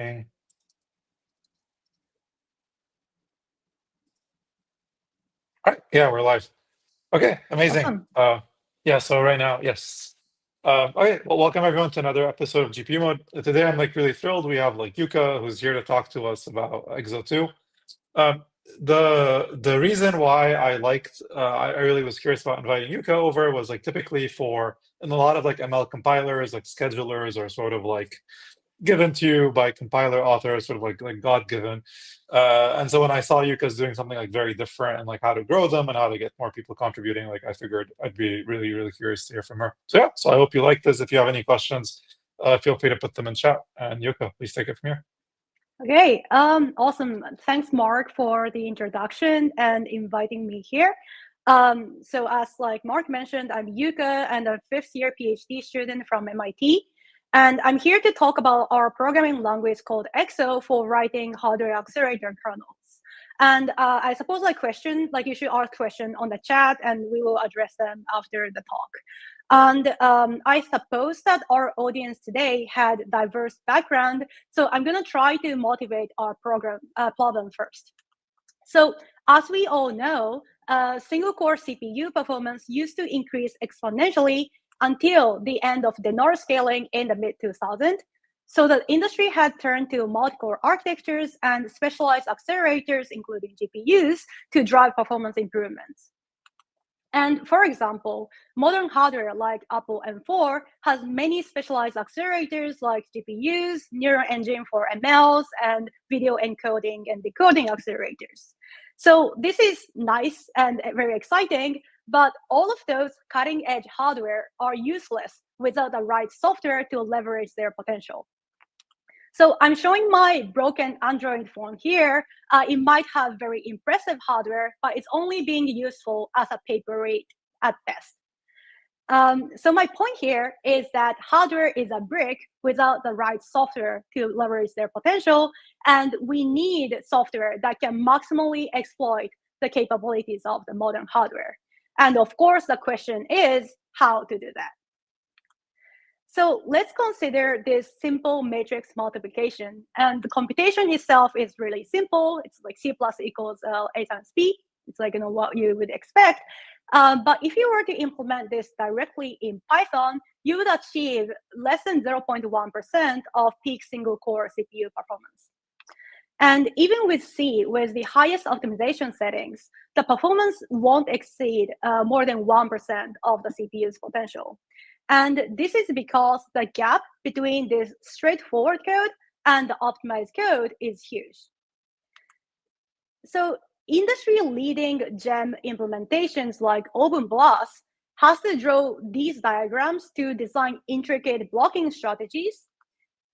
All right, yeah, we're live. Okay, amazing. Awesome. Yeah, so right now, yes. Okay, well, welcome everyone to another episode of GPU Mode. Today I'm like really thrilled. We have like Yuka who's here to talk to us about EXO 2. Um, the reason why I really was curious about inviting Yuka over was like typically for in a lot of like ML compilers, like schedulers are sort of like given to you by compiler authors, sort of like God given. And so when I saw Yuka's doing something like very different and like how to grow them and how to get more people contributing, like I figured I'd be really, really curious to hear from her. So yeah, so I hope you like this. If you have any questions, feel free to put them in chat. And Yuka, please take it from here. Okay, awesome. Thanks, Mark, for the introduction and inviting me here. So as like Mark mentioned, I'm Yuka and a fifth-year PhD student from MIT. And I'm here to talk about our programming language called EXO for writing hardware accelerator kernels. And I suppose you should ask question on the chat and we will address them after the talk. And I suppose that our audience today had diverse background, so I'm going to try to motivate our problem first. So as we all know, single-core CPU performance used to increase exponentially until the end of Denor scaling in the mid-2000s. So the industry had turned to multi-core architectures and specialized accelerators, including GPUs, to drive performance improvements. And for example, modern hardware like Apple M4 has many specialized accelerators like GPUs, neural engine for MLs, and video encoding and decoding accelerators. So this is nice and very exciting, but all of those cutting edge hardware are useless without the right software to leverage their potential. So I'm showing my broken Android phone here. It might have very impressive hardware, but it's only being useful as a paperweight at best. So my point here is that hardware is a brick without the right software to leverage their potential, and we need software that can maximally exploit the capabilities of the modern hardware. And of course, the question is how to do that. So let's consider this simple matrix multiplication. And the computation itself is really simple. It's like C plus equals A times B. It's like what you would expect. But if you were to implement this directly in Python, you would achieve less than 0.1% of peak single core CPU performance. And even with C, with the highest optimization settings, the performance won't exceed more than 1% of the CPU's potential. And this is because the gap between this straightforward code and the optimized code is huge. So industry-leading GEM implementations like OpenBLAS has to draw these diagrams to design intricate blocking strategies,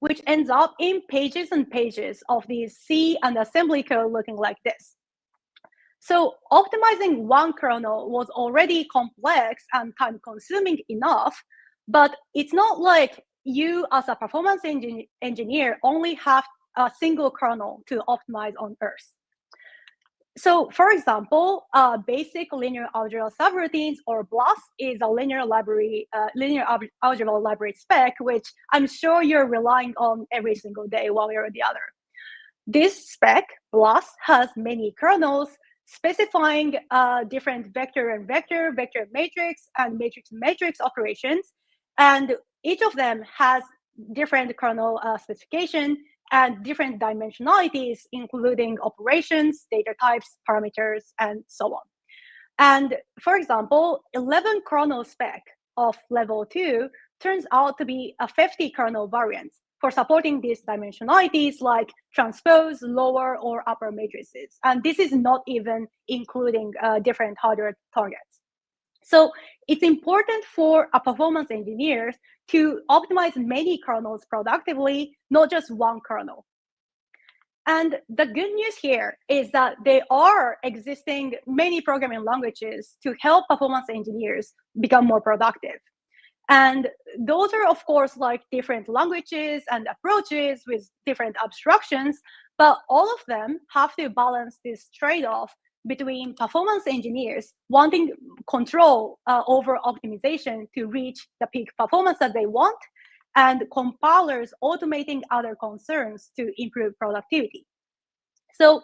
which ends up in pages and pages of these C and assembly code looking like this. So optimizing one kernel was already complex and time-consuming enough, but it's not like you as a performance engineer only have a single kernel to optimize on Earth. So for example, basic linear algebra subroutines or BLAS is a linear algebra library spec, which I'm sure you're relying on every single day one way or the other. This spec, BLAS, has many kernels specifying different vector and vector, vector matrix, and matrix operations. And each of them has different kernel specification and different dimensionalities, including operations, data types, parameters, and so on. And for example, 11 kernel spec of level 2 turns out to be a 50 kernel variant for supporting these dimensionalities like transpose, lower, or upper matrices. And this is not even including different hardware targets. So it's important for a performance engineer to optimize many kernels productively, not just one kernel. And the good news here is that there are existing many programming languages to help performance engineers become more productive. And those are, of course, like different languages and approaches with different abstractions, but all of them have to balance this trade-off between performance engineers wanting control over optimization to reach the peak performance that they want, and compilers automating other concerns to improve productivity. So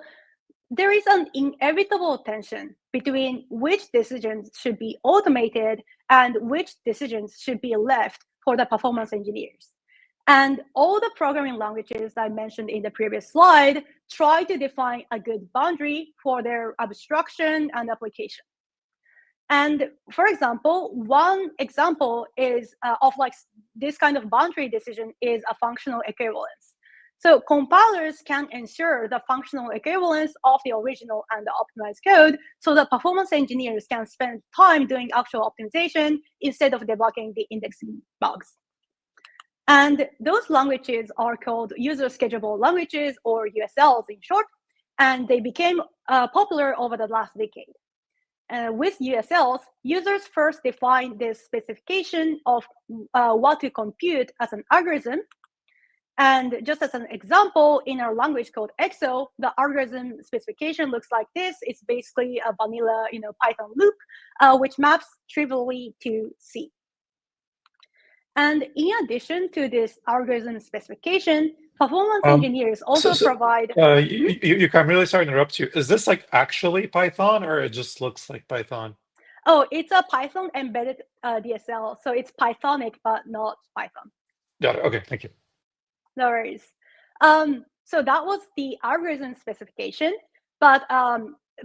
there is an inevitable tension between which decisions should be automated and which decisions should be left for the performance engineers. And all the programming languages I mentioned in the previous slide try to define a good boundary for their abstraction and application. And for example, one example is of like this kind of boundary decision is a functional equivalence. So compilers can ensure the functional equivalence of the original and the optimized code so that performance engineers can spend time doing actual optimization instead of debugging the indexing bugs. And those languages are called user-schedulable languages, or USLs in short, and they became popular over the last decade. With USLs, users first define this specification of what to compute as an algorithm. And just as an example, in our language called EXO, the algorithm specification looks like this. It's basically a vanilla, Python loop, which maps trivially to C. And in addition to this algorithm specification, performance engineers also provide. I'm really sorry to interrupt you. Is this like actually Python, or it just looks like Python? Oh, it's a Python embedded DSL, so it's Pythonic but not Python. Got it. Okay, thank you. No worries. So that was the algorithm specification, but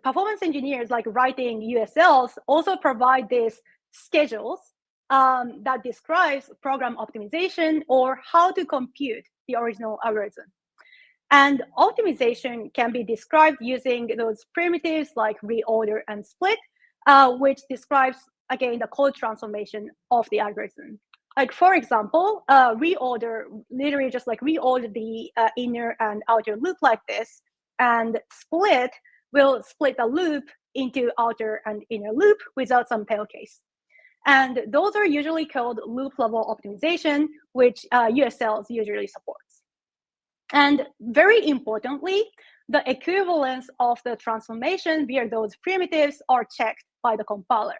performance engineers like writing USLs also provide these schedules that describes program optimization or how to compute the original algorithm. And optimization can be described using those primitives like reorder and split, which describes, again, the code transformation of the algorithm. Like, for example, reorder, literally just like reorder the inner and outer loop like this, and split will split the loop into outer and inner loop without some tail case. And those are usually called loop level optimization, which USLs usually supports. And very importantly, the equivalence of the transformation via those primitives are checked by the compiler.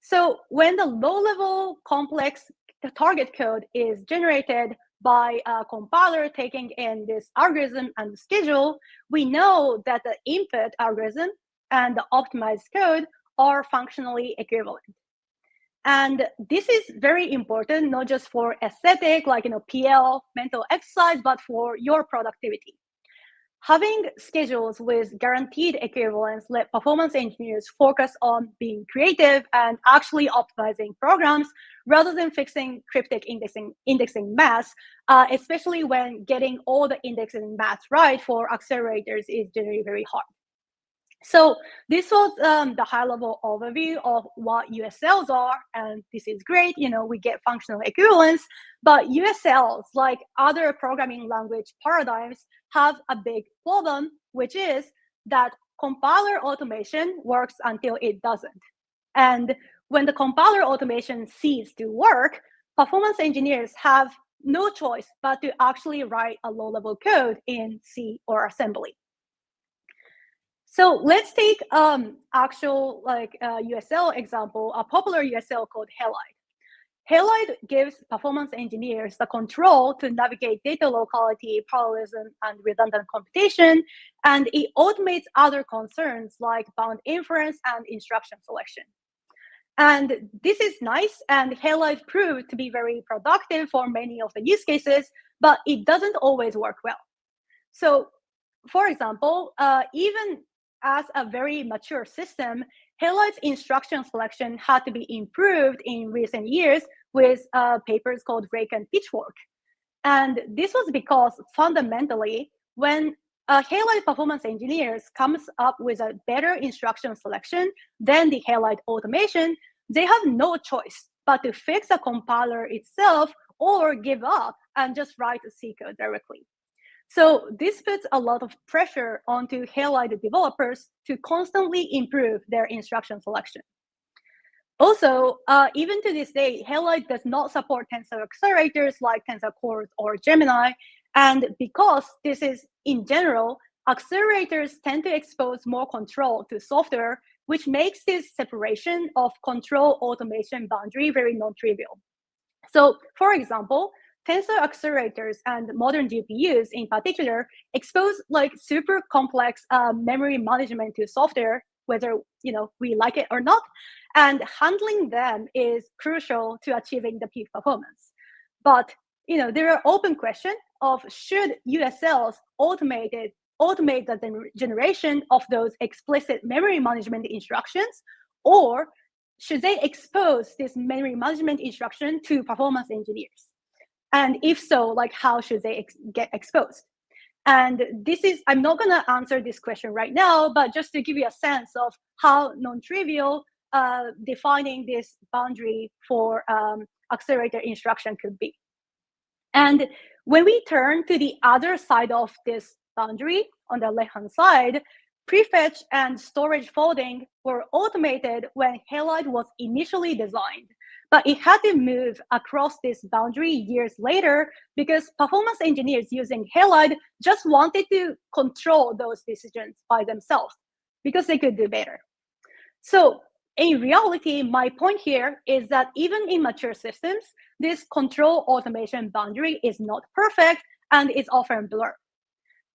So when the low-level complex target code is generated by a compiler taking in this algorithm and schedule, we know that the input algorithm and the optimized code are functionally equivalent. And this is very important, not just for aesthetic, like PL, mental exercise, but for your productivity. Having schedules with guaranteed equivalence let performance engineers focus on being creative and actually optimizing programs rather than fixing cryptic indexing math, especially when getting all the indexing math right for accelerators is generally very hard. So this was the high-level overview of what USLs are, and this is great. We get functional equivalence, but USLs, like other programming language paradigms, have a big problem, which is that compiler automation works until it doesn't. And when the compiler automation ceases to work, performance engineers have no choice but to actually write a low-level code in C or assembly. So let's take actual USL example, a popular USL called Halide. Halide gives performance engineers the control to navigate data locality, parallelism, and redundant computation, and it automates other concerns like bound inference and instruction selection. And this is nice, and Halide proved to be very productive for many of the use cases, but it doesn't always work well. So, for example, even as a very mature system, Halide's instruction selection had to be improved in recent years with papers called Rake and Pitchfork. And this was because fundamentally, when Halide performance engineers comes up with a better instruction selection than the Halide automation, they have no choice but to fix the compiler itself or give up and just write a C code directly. So this puts a lot of pressure onto Halide developers to constantly improve their instruction selection. Also, even to this day, Halide does not support tensor accelerators like Tensor Cores or Gemmini. And because this is, in general, accelerators tend to expose more control to software, which makes this separation of control automation boundary very non-trivial. So for example, tensor accelerators and modern GPUs in particular expose like super complex memory management to software, whether we like it or not, and handling them is crucial to achieving the peak performance. But there are open questions of should USLs automate the generation of those explicit memory management instructions, or should they expose this memory management instruction to performance engineers? And if so, like how should they get exposed? And I'm not going to answer this question right now, but just to give you a sense of how non-trivial defining this boundary for accelerator instruction could be. And when we turn to the other side of this boundary, on the left-hand side, prefetch and storage folding were automated when Halide was initially designed, but it had to move across this boundary years later because performance engineers using Halide just wanted to control those decisions by themselves because they could do better. So in reality, my point here is that even in mature systems, this control automation boundary is not perfect and is often blurred.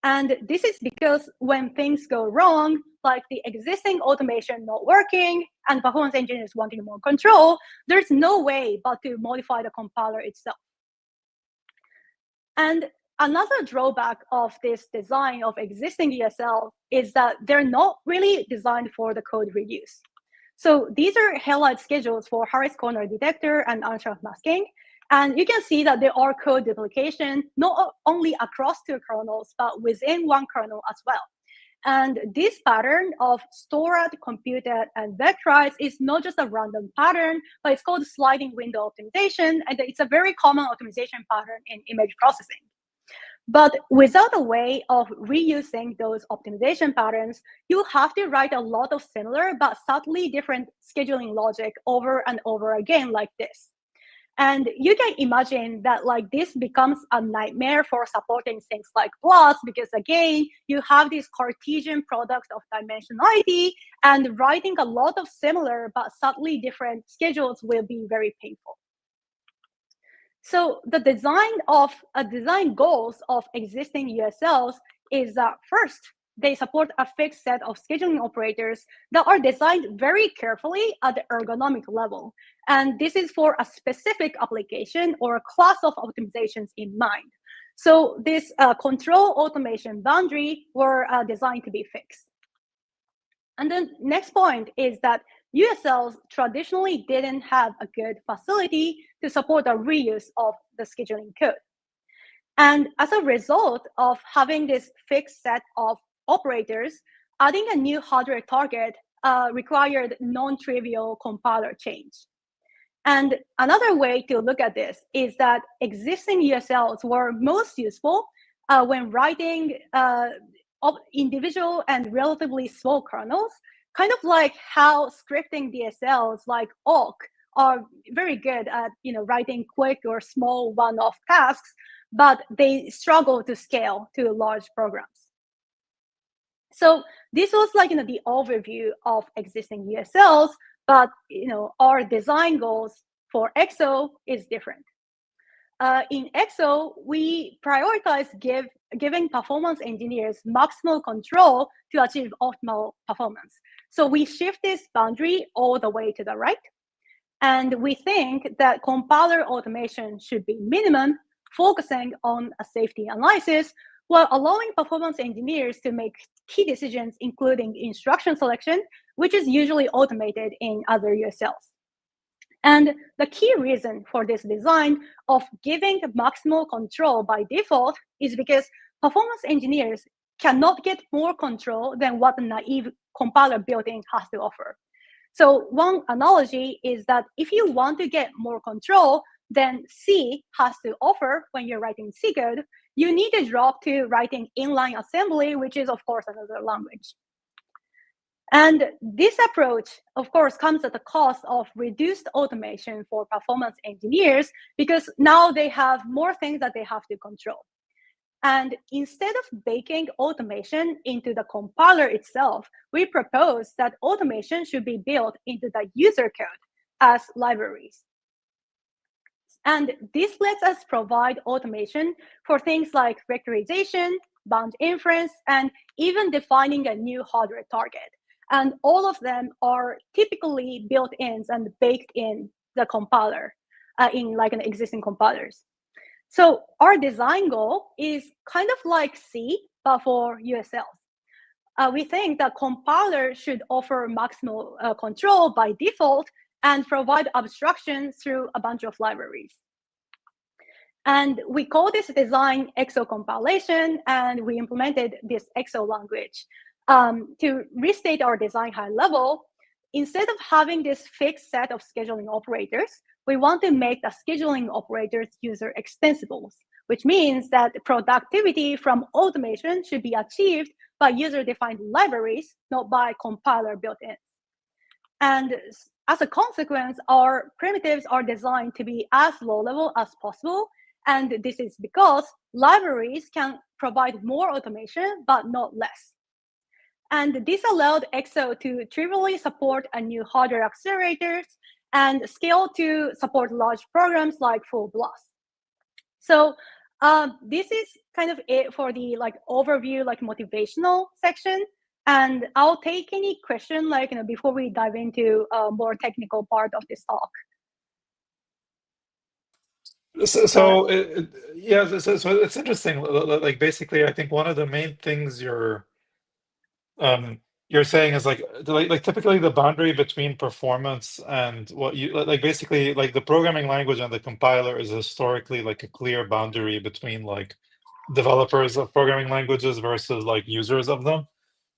And this is because when things go wrong, like the existing automation not working and performance engineers wanting more control, there's no way but to modify the compiler itself. And another drawback of this design of existing ESL is that they're not really designed for the code reuse. So these are Halide schedules for Harris corner detector and unsharp masking. And you can see that there are code duplication, not only across two kernels, but within one kernel as well. And this pattern of stored, computed, and vectorized is not just a random pattern, but it's called sliding window optimization. And it's a very common optimization pattern in image processing. But without a way of reusing those optimization patterns, you have to write a lot of similar but subtly different scheduling logic over and over again like this. And you can imagine that like this becomes a nightmare for supporting things like plots, because again, you have this Cartesian product of dimensionality, and writing a lot of similar but subtly different schedules will be very painful. So the design goals of existing USLs is that first, they support a fixed set of scheduling operators that are designed very carefully at the ergonomic level. And this is for a specific application or a class of optimizations in mind. So this control automation boundary were designed to be fixed. And then next point is that USLs traditionally didn't have a good facility to support the reuse of the scheduling code. And as a result of having this fixed set of operators, adding a new hardware target required non-trivial compiler change. And another way to look at this is that existing USLs were most useful when writing individual and relatively small kernels, kind of like how scripting DSLs like awk are very good at writing quick or small one-off tasks, but they struggle to scale to large programs. So this was like the overview of existing USLs, but our design goals for EXO is different. In EXO, we prioritize giving performance engineers maximal control to achieve optimal performance. So we shift this boundary all the way to the right. And we think that compiler automation should be minimum, focusing on a safety analysis, while allowing performance engineers to make key decisions, including instruction selection, which is usually automated in other USLs. And the key reason for this design of giving maximal control by default is because performance engineers cannot get more control than what the naive compiler built-in has to offer. So one analogy is that if you want to get more control than C has to offer when you're writing C code, you need to drop to writing inline assembly, which is, of course, another language. And this approach, of course, comes at the cost of reduced automation for performance engineers, because now they have more things that they have to control. And instead of baking automation into the compiler itself, we propose that automation should be built into the user code as libraries. And this lets us provide automation for things like vectorization, bound inference, and even defining a new hardware target. And all of them are typically built-ins and baked in the compiler, in like an existing compilers. So our design goal is kind of like C, but for USLs. We think that compiler should offer maximal control by default and provide abstraction through a bunch of libraries. And we call this design EXO compilation, and we implemented this EXO language. To restate our design high level, instead of having this fixed set of scheduling operators, we want to make the scheduling operators user extensibles, which means that productivity from automation should be achieved by user-defined libraries, not by compiler built-in. And as a consequence, our primitives are designed to be as low level as possible. And this is because libraries can provide more automation, but not less. And this allowed EXO to trivially support a new hardware accelerators and scale to support large programs like full blast. So this is kind of it for the like overview, like motivational section. And I'll take any question like before we dive into a more technical part of this talk. So yeah, so it's interesting. Like basically, I think one of the main things you're saying is like typically the boundary between performance and what you like basically like the programming language and the compiler is historically like a clear boundary between like developers of programming languages versus like users of them.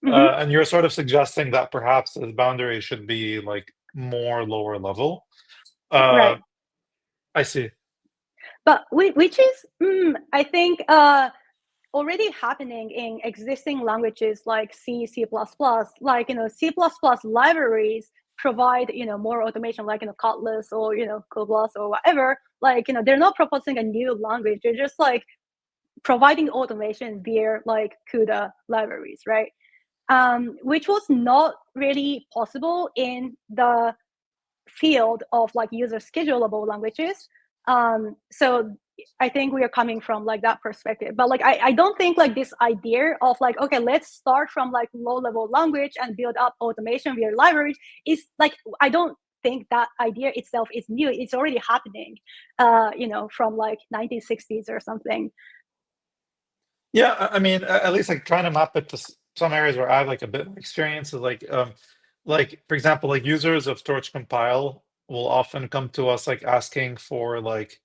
And you're sort of suggesting that perhaps the boundary should be like more lower level. Right. I see. But which is, I think, already happening in existing languages like C, C++. Like, C++ libraries provide, more automation, like, Kotlin or, Coblas or whatever. Like, they're not proposing a new language. They're just like providing automation via like CUDA libraries, right? Which was not really possible in the field of like user-schedulable languages. So I think we are coming from like that perspective. But like I don't think like this idea of like, okay, let's start from like low-level language and build up automation via libraries is like, I don't think that idea itself is new. It's already happening, from like 1960s or something. Yeah, I mean, at least like trying to map it to some areas where I have like a bit of experience is like for example, like users of Torch Compile will often come to us like asking for like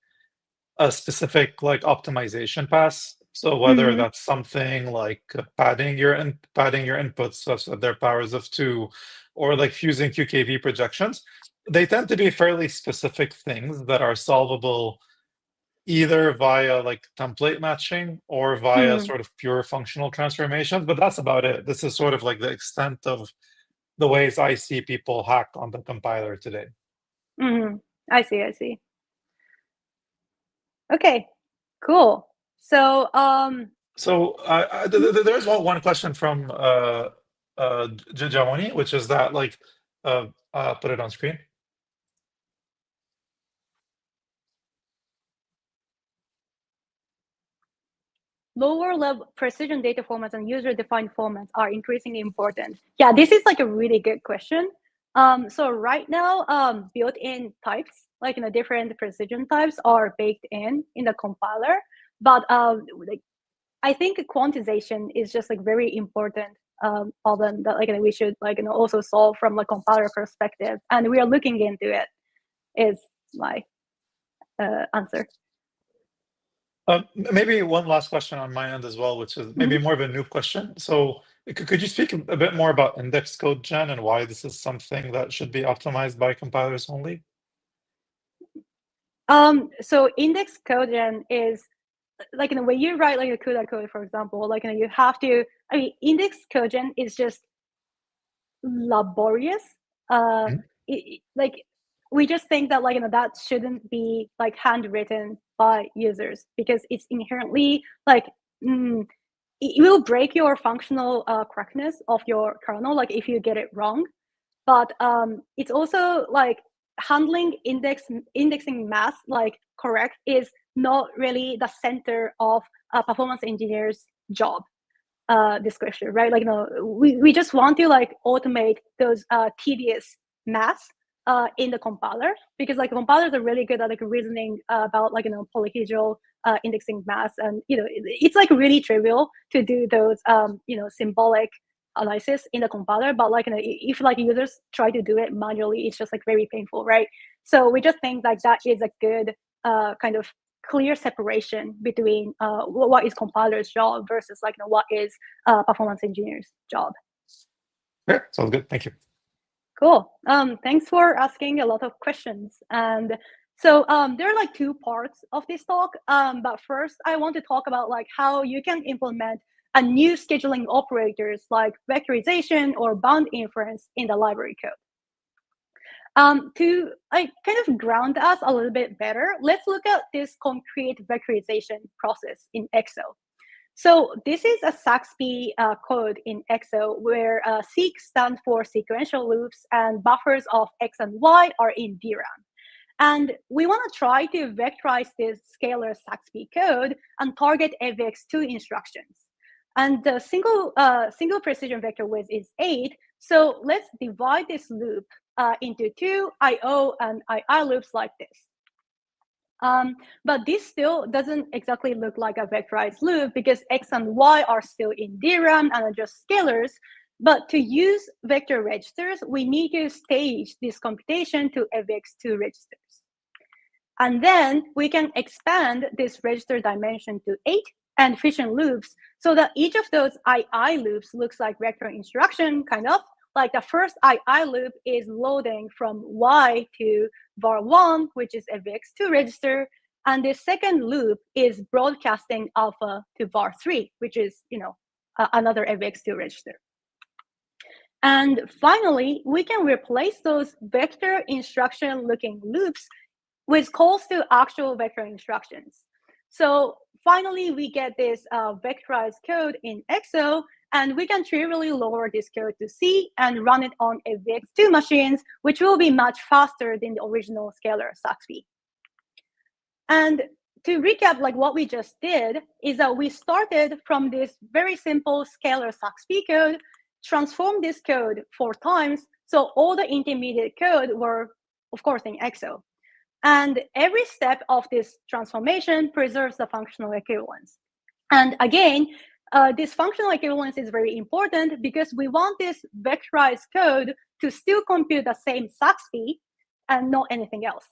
a specific like optimization pass. So whether that's something like padding your inputs such that they're powers of two, or like fusing QKV projections, they tend to be fairly specific things that are solvable either via like template matching or via sort of pure functional transformations, but that's about it. This is sort of like the extent of the ways I see people hack on the compiler today. I see. Okay, cool. So So there's one question from Gemmini, which is that like put it on screen. lower level precision data formats and user-defined formats are increasingly important. Yeah, this is like a really good question. So right now, built-in types, like different precision types, are baked in the compiler. But like, I think quantization is just like very important problem that like we should like also solve from a compiler perspective, and we are looking into it. Is my answer. Maybe one last question on my end as well, which is maybe more of a new question. So could you speak a bit more about index code gen and why this is something that should be optimized by compilers only? So index code gen is like when you write like a CUDA code, for example, like you have to. I mean, index code gen is just laborious. Like we just think that like that shouldn't be like handwritten by users because it's inherently like it will break your functional correctness of your kernel like if you get it wrong. But it's also like handling indexing math like correct is not really the center of a performance engineer's job description, right? Like, we just want to like automate those tedious maths in the compiler, because like compilers are really good at like reasoning about like polyhedral indexing maths, and it's like really trivial to do those symbolic analysis in the compiler, but like if like users try to do it manually, it's just like very painful, right? So we just think like that is a good kind of clear separation between what is compiler's job versus like what is performance engineer's job. Yeah, sounds good. Thank you. Cool. Thanks for asking a lot of questions. And so there are like two parts of this talk. But first, I want to talk about like how you can implement a new scheduling operators like vectorization or bound inference in the library code. To like kind of ground us a little bit better, let's look at this concrete vectorization process in Excel. So this is a Saxby code in Excel where seq stands for sequential loops and buffers of x and y are in DRAM. And we want to try to vectorize this scalar Saxby code and target AVX2 instructions. And the single precision vector width is 8. So let's divide this loop into two IO and II loops like this. But this still doesn't exactly look like a vectorized loop because x and y are still in DRAM and are just scalars. But to use vector registers, we need to stage this computation to AVX2 registers. And then we can expand this register dimension to 8 and fission loops so that each of those II loops looks like vector instruction, kind of. Like the first II loop is loading from Y to var1, which is a VX2 register, and the second loop is broadcasting alpha to var3, which is another AVX2 register. And finally, we can replace those vector instruction looking loops with calls to actual vector instructions. So finally, we get this vectorized code in Excel, and we can trivially lower this code to C and run it on AVX2 machines, which will be much faster than the original scalar Saxby. And to recap, like what we just did is that we started from this very simple scalar Saxby code, transformed this code 4 times, so all the intermediate code were, of course, in Excel. And every step of this transformation preserves the functional equivalence. And again, this functional equivalence is very important because we want this vectorized code to still compute the same Saxby and not anything else.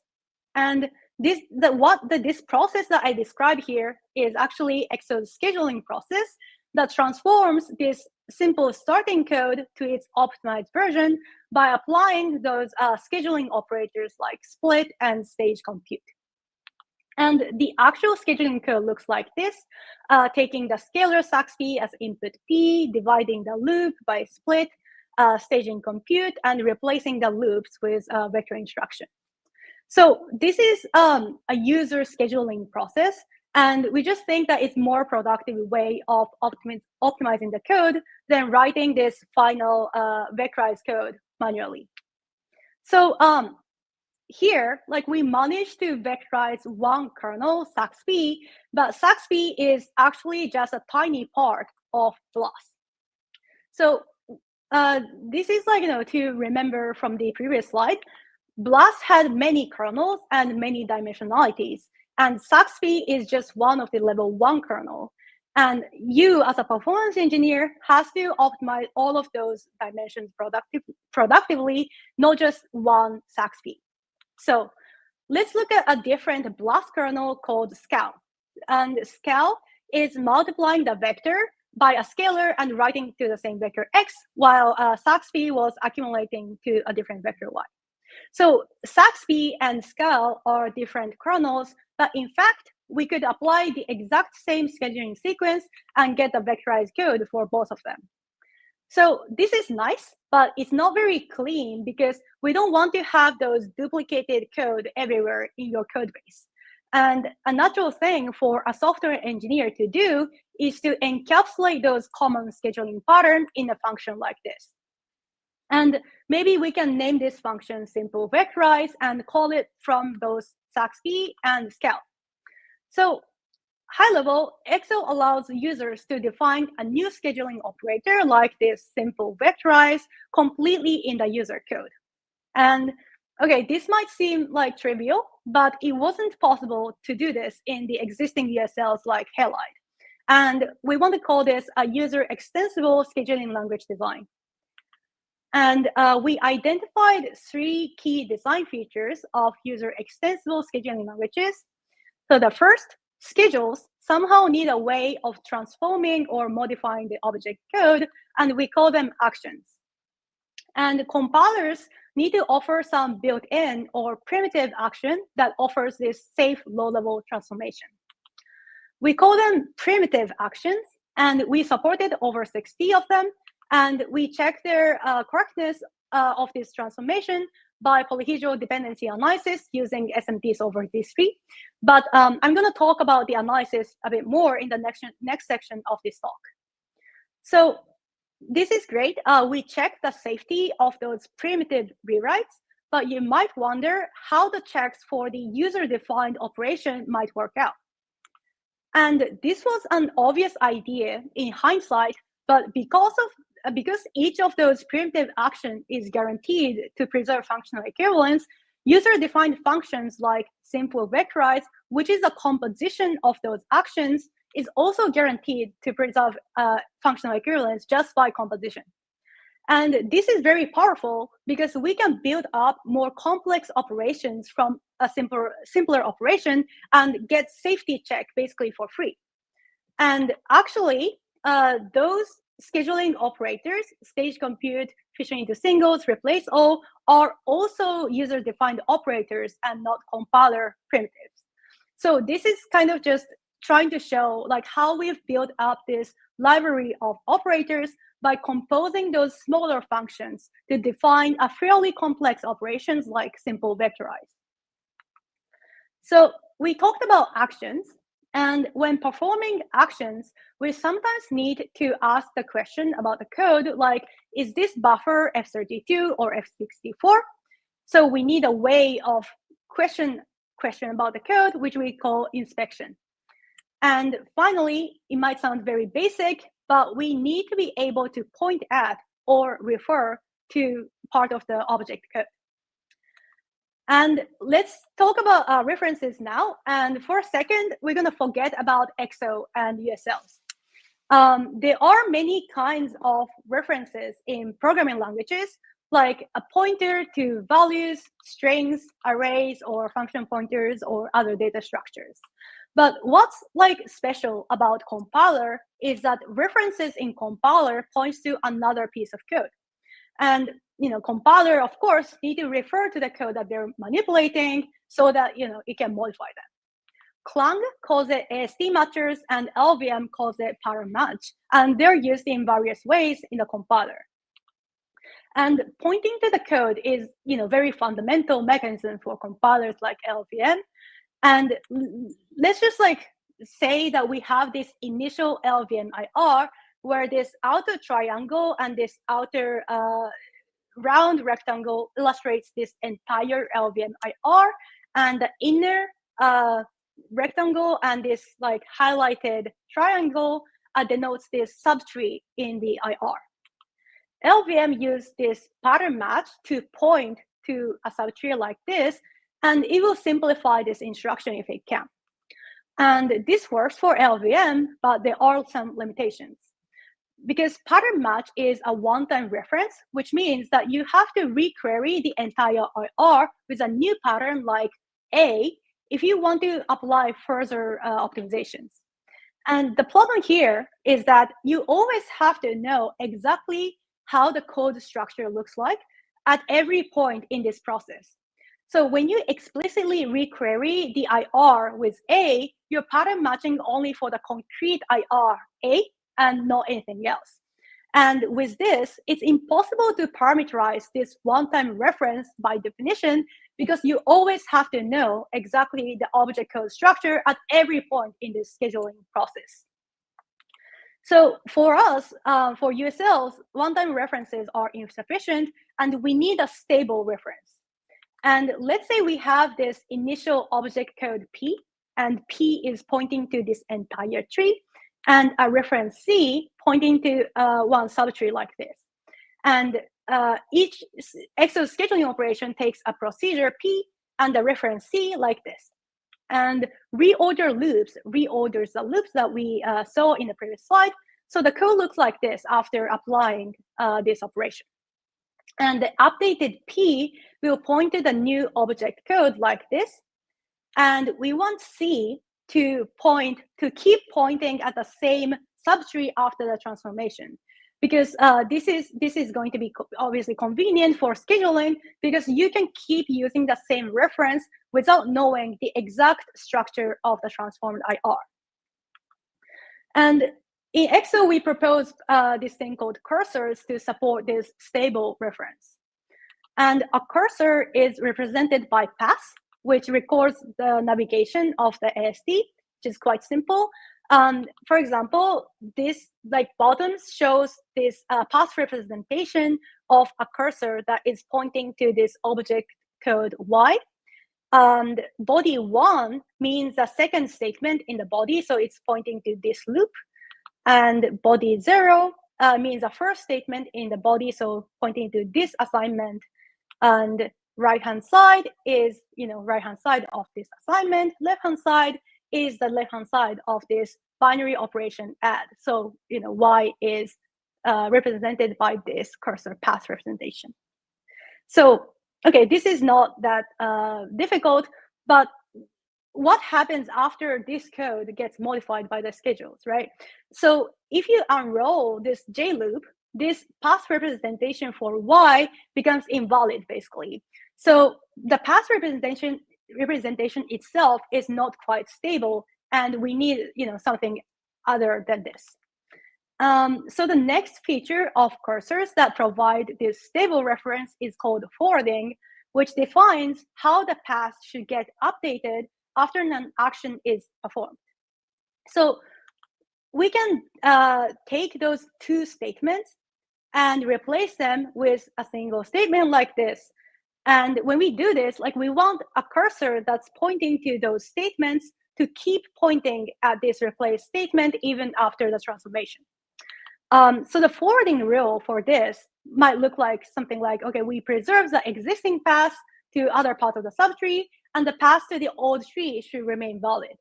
And this process that I described here is actually Excel's scheduling process that transforms this simple starting code to its optimized version by applying those scheduling operators like split and stage compute. And the actual scheduling code looks like this, taking the scalar Saxby as input P, dividing the loop by split, staging compute, and replacing the loops with vector instruction. So this is a user scheduling process, and we just think that it's more productive way of optimizing the code than writing this final vectorized code manually. So here, like we managed to vectorize one kernel, Saxby, but Saxby is actually just a tiny part of BLAS. So this is like, to remember from the previous slide, BLAS had many kernels and many dimensionalities, and Saxby is just one of the level 1 kernel. And you, as a performance engineer, has to optimize all of those dimensions productively, not just one Saxby. So let's look at a different BLAS kernel called scal. And scal is multiplying the vector by a scalar and writing to the same vector x, while Saxby was accumulating to a different vector y. So Saxby and scal are different kernels, but in fact, we could apply the exact same scheduling sequence and get the vectorized code for both of them. So this is nice, but it's not very clean because we don't want to have those duplicated code everywhere in your code base. And a natural thing for a software engineer to do is to encapsulate those common scheduling patterns in a function like this. And maybe we can name this function simple vectorize and call it from both Saxby and Scale. So high level, Excel allows users to define a new scheduling operator like this simple vectorize completely in the user code. And okay, this might seem like trivial, but it wasn't possible to do this in the existing USLs like Halide. And we want to call this a user extensible scheduling language design. And we identified 3 key design features of user extensible scheduling languages. So the first, schedules somehow need a way of transforming or modifying the object code, and we call them actions. And compilers need to offer some built-in or primitive action that offers this safe low-level transformation. We call them primitive actions, and we supported over 60 of them, and we check their correctness of this transformation by polyhedral dependency analysis using SMTs over D3. But I'm going to talk about the analysis a bit more in the next section of this talk. So this is great. We check the safety of those primitive rewrites, but you might wonder how the checks for the user-defined operation might work out. And this was an obvious idea in hindsight, but because each of those primitive actions is guaranteed to preserve functional equivalence, user-defined functions like simple vectorize, which is a composition of those actions, is also guaranteed to preserve functional equivalence just by composition. And this is very powerful because we can build up more complex operations from a simpler operation and get safety check basically for free. And actually, those scheduling operators, stage compute, fission into singles, replace all, are also user-defined operators and not compiler primitives. So this is kind of just trying to show like how we've built up this library of operators by composing those smaller functions to define a fairly complex operations like simple vectorize. So we talked about actions, and when performing actions, we sometimes need to ask the question about the code, like, is this buffer F32 or F64? So we need a way of question about the code, which we call inspection. And finally, it might sound very basic, but we need to be able to point at or refer to part of the object code. And let's talk about references now. And for a second, we're going to forget about EXO and USLs. There are many kinds of references in programming languages, like a pointer to values, strings, arrays, or function pointers, or other data structures. But what's like special about compiler is that references in compiler points to another piece of code. And compiler, of course, need to refer to the code that they're manipulating so that it can modify them. Clang calls it AST matchers, and LVM calls it pattern match, and they're used in various ways in the compiler. And pointing to the code is very fundamental mechanism for compilers like LVM. And let's just say that we have this initial LVM IR where this outer triangle and this outer round rectangle illustrates this entire LVM IR, and the inner rectangle and this highlighted triangle denotes this subtree in the IR. LVM uses this pattern match to point to a subtree like this, and it will simplify this instruction if it can. And this works for LVM, but there are some limitations. Because pattern match is a one-time reference, which means that you have to requery the entire IR with a new pattern like A if you want to apply further optimizations. And the problem here is that you always have to know exactly how the code structure looks like at every point in this process. So when you explicitly requery the IR with A, you're pattern matching only for the concrete IR A and not anything else. And with this, it's impossible to parameterize this one-time reference by definition because you always have to know exactly the object code structure at every point in this scheduling process. So for us, for USLs, one-time references are insufficient, and we need a stable reference. And let's say we have this initial object code P, and P is pointing to this entire tree, and a reference C pointing to one subtree like this. And each EXO scheduling operation takes a procedure P and a reference C like this. And reorder loops reorders the loops that we saw in the previous slide. So the code looks like this after applying this operation. And the updated P will point to the new object code like this. And we want C to keep pointing at the same subtree after the transformation, because this is going to be obviously convenient for scheduling, because you can keep using the same reference without knowing the exact structure of the transformed IR. And in EXO, we propose this thing called cursors to support this stable reference. And a cursor is represented by path, which records the navigation of the AST, which is quite simple. For example, this bottoms shows this path representation of a cursor that is pointing to this object code Y. And body 1 means the second statement in the body, so it's pointing to this loop. And body 0 means the first statement in the body, so pointing to this assignment. And right-hand side is, right-hand side of this assignment. Left-hand side is the left-hand side of this binary operation add. So, Y is represented by this cursor path representation. So, okay, this is not that difficult, but what happens after this code gets modified by the schedules, right? So if you unroll this J loop, this path representation for Y becomes invalid, basically. So the path representation itself is not quite stable, and we need something other than this. So the next feature of cursors that provide this stable reference is called forwarding, which defines how the path should get updated after an action is performed. So we can take those two statements and replace them with a single statement like this. And when we do this, we want a cursor that's pointing to those statements to keep pointing at this replace statement even after the transformation. So the forwarding rule for this might look like something like, okay, we preserve the existing path to other parts of the subtree, and the path to the old tree should remain valid.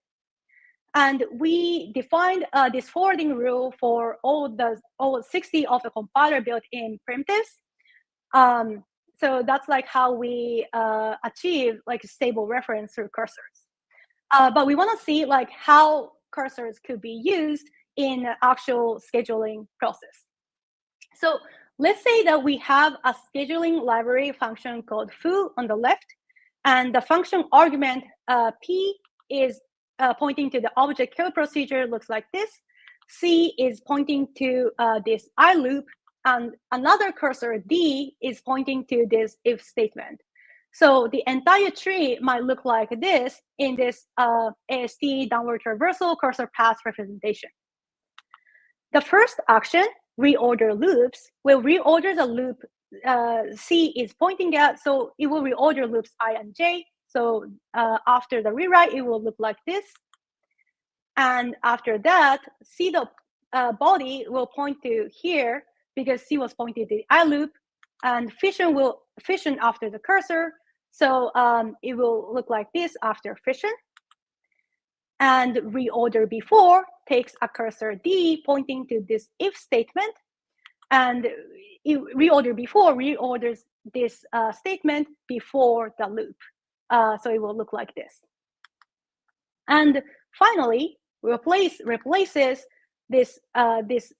And we defined this forwarding rule for all 60 of the compiler built-in primitives. So that's how we achieve stable reference through cursors. But we want to see how cursors could be used in actual scheduling process. So let's say that we have a scheduling library function called foo on the left, and the function argument P is pointing to the object code procedure, looks like this. C is pointing to this I loop, and another cursor D is pointing to this if statement. So the entire tree might look like this in this AST downward traversal cursor path representation. The first action, reorder loops, will reorder the loop C is pointing at, so it will reorder loops I and J. So after the rewrite, it will look like this. And after that, C the body will point to here because C was pointing to the I loop, and fission will fission after the cursor. So it will look like this after fission. And reorder before takes a cursor D pointing to this if statement, and reorder before reorders this statement before the loop. So it will look like this. And finally, replaces this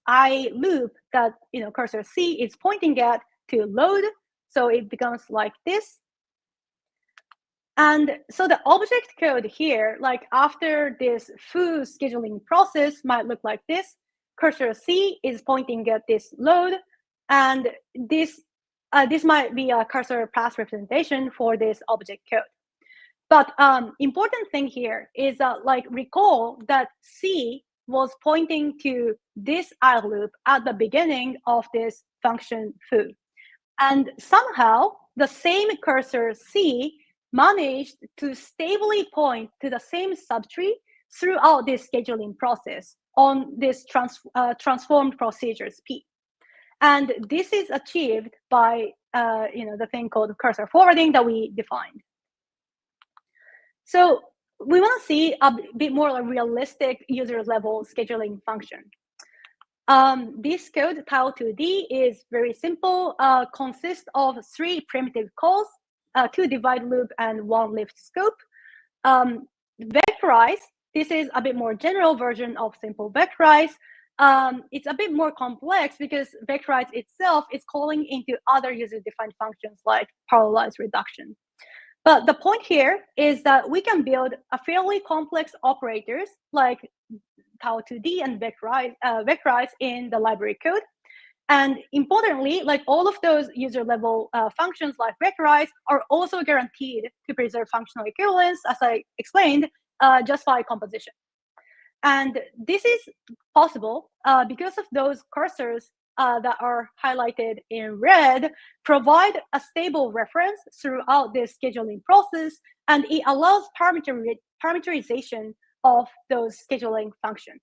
I loop that cursor C is pointing at to load. So it becomes like this. And so the object code here, after this foo scheduling process, might look like this. Cursor C is pointing at this load, and this might be a cursor path representation for this object code. But important thing here is recall that C was pointing to this while loop at the beginning of this function foo. And somehow the same cursor C managed to stably point to the same subtree throughout this scheduling process on this transformed procedures P. And this is achieved by the thing called cursor forwarding that we defined. So we want to see a bit more like realistic user level scheduling function. This code, tau2d, is very simple, consists of 3 primitive calls, 2 divide loop and 1 lift scope. Vectorize, this is a bit more general version of simple vectorize. It's a bit more complex because vectorize itself is calling into other user-defined functions like parallelized reduction. But the point here is that we can build a fairly complex operators like tau2d and vectorize in the library code. And importantly, like all of those user level functions like vectorize are also guaranteed to preserve functional equivalence, as I explained, just by composition. And this is possible because of those cursors that are highlighted in red provide a stable reference throughout this scheduling process, and it allows parameterization of those scheduling functions.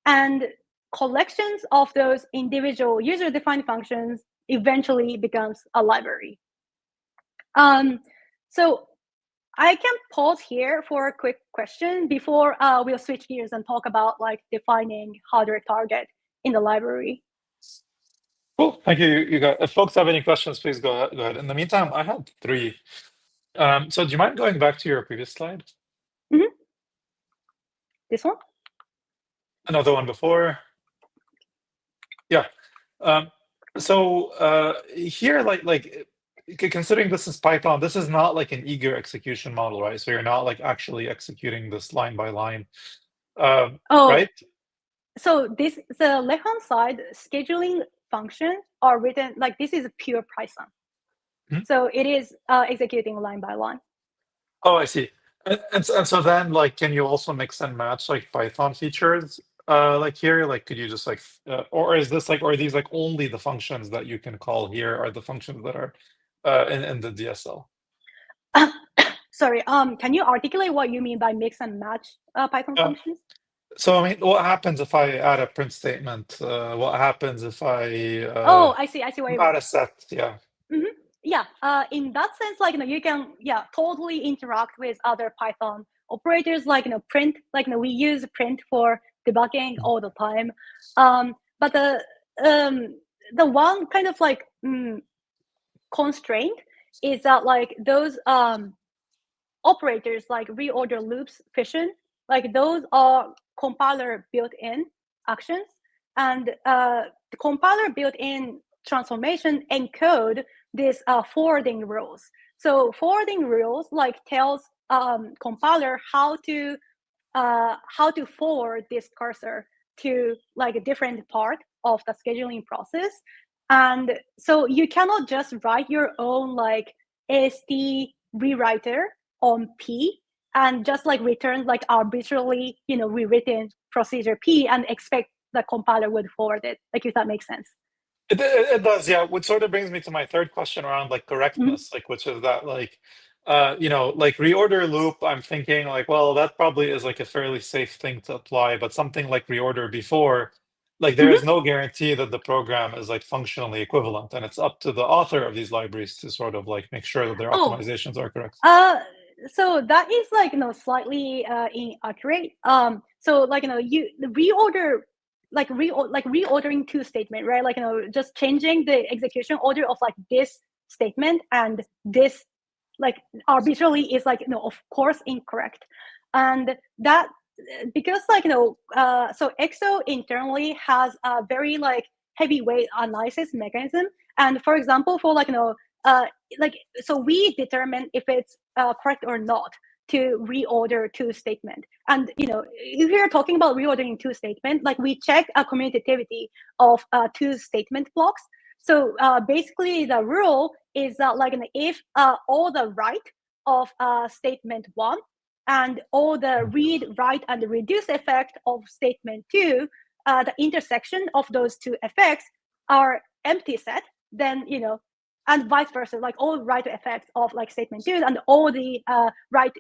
And collections of those individual user-defined functions eventually becomes a library. So I can pause here for a quick question before we'll switch gears and talk about like defining hardware target in the library. Cool, thank you, Yuka. If folks have any questions, please go ahead. In the meantime, I had 3. So do you mind going back to your previous slide? Mm-hmm. This one? Another one before. Yeah. So here, considering this is Python, this is not like an eager execution model, right? So you're not like actually executing this line by line, right? So the left-hand side scheduling functions are written like this is pure Python. Mm-hmm. So it is executing line by line. Oh, I see. And so then, like, can you also mix and match like Python features? Like here, like, could you just like, or is this like, or are these like only the functions that you can call here are the functions that are in the DSL? Sorry, can you articulate what you mean by mix and match Python functions? So I mean, what happens if I add a print statement? What happens if I I see what you mean. Add a set? Yeah. Mm-hmm. Yeah. In that sense, like you can totally interact with other Python operators, like print. Like we use print for debugging all the time. But the one kind of like constraint is that like those operators like reorder loops fission, like those are compiler built-in actions, and the compiler built-in transformation encode this forwarding rules. So forwarding rules like tells compiler how to forward this cursor to like a different part of the scheduling process. And so you cannot just write your own like AST rewriter on P and just like return like arbitrarily, rewritten procedure P and expect the compiler would forward it. Like, if that makes sense. It does, yeah. Which sort of brings me to my third question around like correctness, mm-hmm. like which is that like, like reorder loop. I'm thinking like, well, that probably is like a fairly safe thing to apply, but something like reorder before, like there mm-hmm. is no guarantee that the program is like functionally equivalent, and it's up to the author of these libraries to sort of like make sure that their optimizations are correct. So that is like slightly inaccurate. So like you reorder. Like reordering to statement, right? Like just changing the execution order of like this statement and this like arbitrarily is like of course incorrect, and that because like so EXO internally has a very like heavyweight analysis mechanism, and for example for like so we determine if it's correct or not to reorder to statement. And if you're talking about reordering to statement, like we check a commutativity of two statement blocks. So basically the rule is that like if all the right of statement 1 and all the read, write, and reduce effect of statement 2, the intersection of those two effects are empty set, then, and vice versa, like all write effects of like statement 2 and all the write,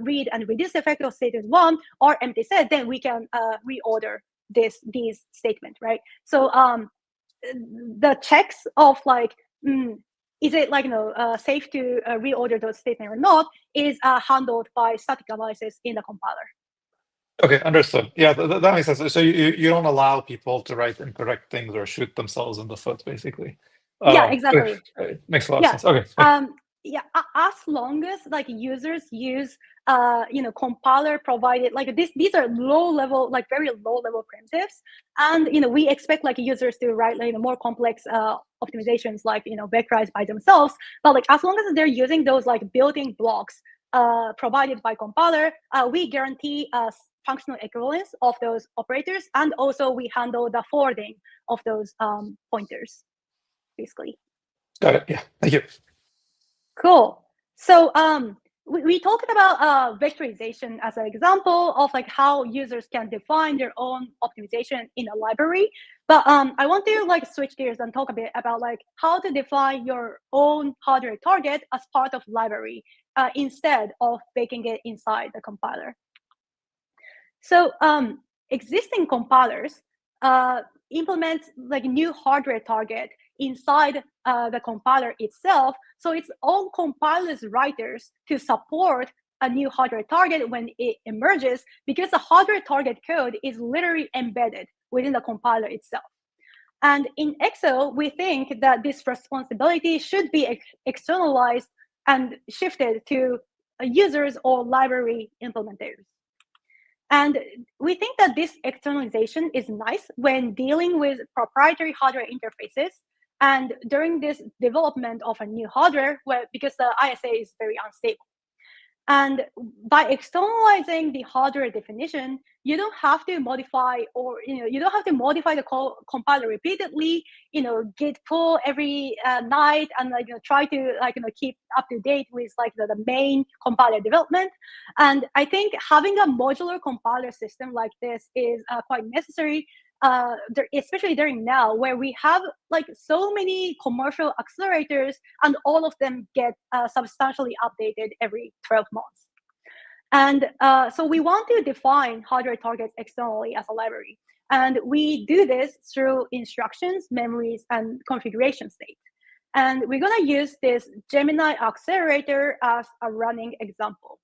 read, and reduce effect of statement 1 are empty set, then we can reorder these statements, right? So the checks of like, is it like, safe to reorder those statements or not, is handled by static analysis in the compiler. Okay, understood. Yeah, that makes sense. So you don't allow people to write incorrect things or shoot themselves in the foot, basically. Yeah, Okay, exactly. it makes a lot of Yeah. sense. Okay. Yeah, as long as like users use compiler provided, like these are low level, like very low level primitives, and we expect like users to write like more complex optimizations like vectorize by themselves, but like as long as they're using those like building blocks provided by compiler, we guarantee functional equivalence of those operators, and also we handle the forwarding of those pointers, basically. Got it. Yeah, thank you. Cool. So we talked about vectorization as an example of like how users can define their own optimization in a library. But I want to like switch gears and talk a bit about like how to define your own hardware target as part of library instead of baking it inside the compiler. So existing compilers implement like new hardware target inside the compiler itself. So it's all compilers writers to support a new hardware target when it emerges, because the hardware target code is literally embedded within the compiler itself. And in Excel, we think that this responsibility should be externalized and shifted to users or library implementers. And we think that this externalization is nice when dealing with proprietary hardware interfaces and during this development of a new hardware, because the ISA is very unstable. And by externalizing the hardware definition, you don't have to modify, or you don't have to modify the compiler repeatedly. Git pull every night and like try to keep up to date with like the main compiler development. And I think having a modular compiler system like this is quite necessary, especially during now where we have like so many commercial accelerators and all of them get substantially updated every 12 months. And so we want to define hardware targets externally as a library. And we do this through instructions, memories, and configuration state. And we're going to use this Gemmini accelerator as a running example.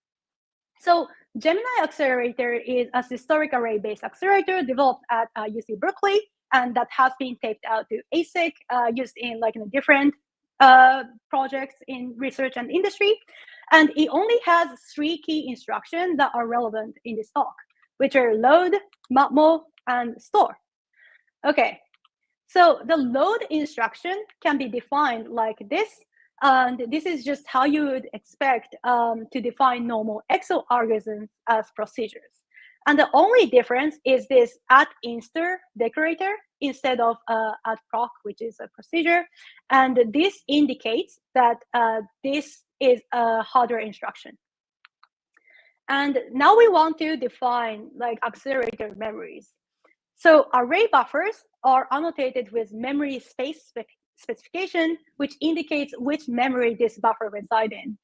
So Gemmini Accelerator is a historic array-based accelerator developed at UC Berkeley, and that has been taped out to ASIC, used in different projects in research and industry. And it only has 3 key instructions that are relevant in this talk, which are load, matmul, and store. Okay, so the load instruction can be defined like this. And this is just how you would expect to define normal Excel algorithms as procedures. And the only difference is this @inster decorator instead of @proc, which is a procedure. And this indicates that this is a hardware instruction. And now we want to define like accelerator memories. So array buffers are annotated with memory space specification, which indicates which memory this buffer resides in.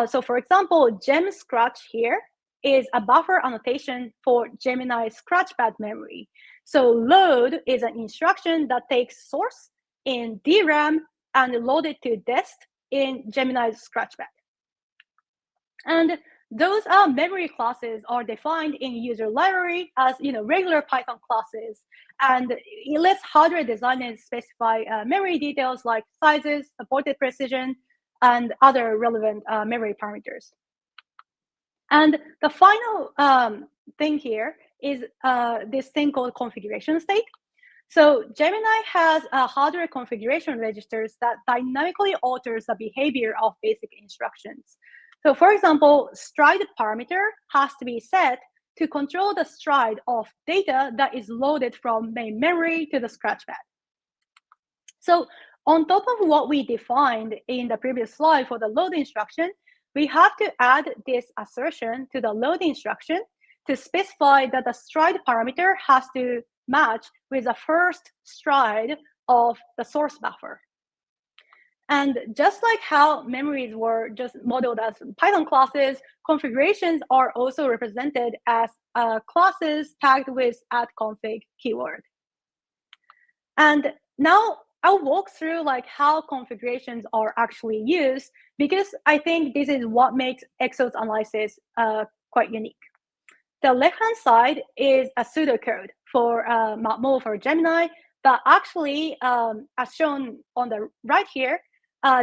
So for example, gem scratch here is a buffer annotation for Gemmini scratchpad memory. So load is an instruction that takes source in DRAM and load it to dest in Gemmini's scratchpad. And those memory classes are defined in user library as regular Python classes, and it lets hardware designers specify memory details like sizes, supported precision, and other relevant memory parameters. And the final thing here is this thing called configuration state. So Gemmini has hardware configuration registers that dynamically alters the behavior of basic instructions. So for example, stride parameter has to be set to control the stride of data that is loaded from main memory to the scratchpad. So on top of what we defined in the previous slide for the load instruction, we have to add this assertion to the load instruction to specify that the stride parameter has to match with the first stride of the source buffer. And just like how memories were just modeled as Python classes, configurations are also represented as classes tagged with @config keyword. And now I'll walk through like how configurations are actually used, because I think this is what makes Exo's analysis quite unique. The left-hand side is a pseudocode for Matmo for Gemmini, but actually, as shown on the right here,